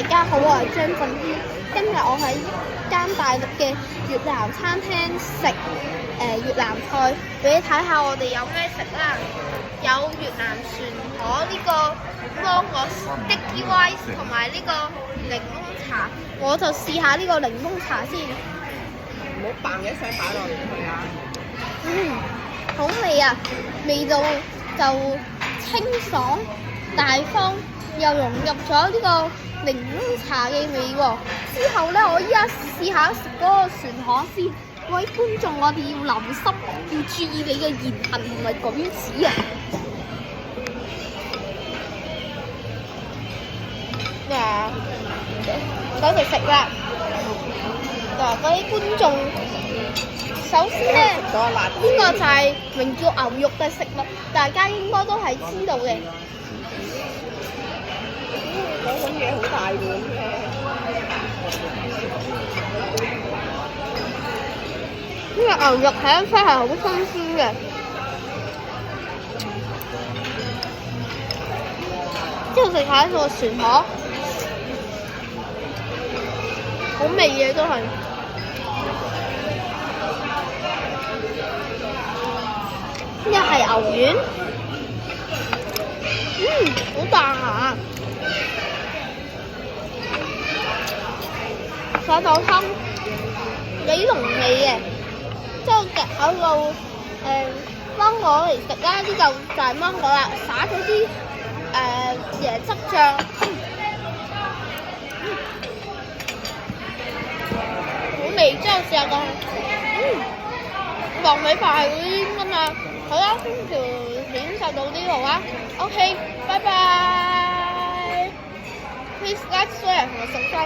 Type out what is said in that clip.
大家好，我係張振軒。今日我喺間大陸嘅越南餐廳食越南菜，俾你睇下我哋有咩食啦。有越南船河呢個芒果 sticky rice 同埋呢個檸檬茶，我就試下呢個檸檬茶先。唔好嘭一聲擺落嚟佢啊！好味啊！味道就清爽大方，又融入咗呢個檸檬茶嘅味喎。之後呢，我依家試下食嗰個船河先。各位觀眾，我哋要留心，要注意你嘅言行同埋舉止啊！咩啊？攞嚟食啦！嗱，各位觀眾，首先呢，呢個就係名叫牛肉嘅食物，大家應該都係知道嘅。嗰碗嘢好大碗嘅。呢個牛肉睇得出係好新鮮嘅，之後食下呢個船河，好味嘅都係。呢係牛丸，好彈牙。炒豆湯幾濃味嘅。之後夾口個芒果嚟食啦，呢嚿就係芒果啦，灑咗啲椰汁醬，好味。之後試下個糯米飯係嗰啲㗎嘛。好啦，呢條片就到呢度啦。OK，拜拜。Please like, share 同埋subscribe。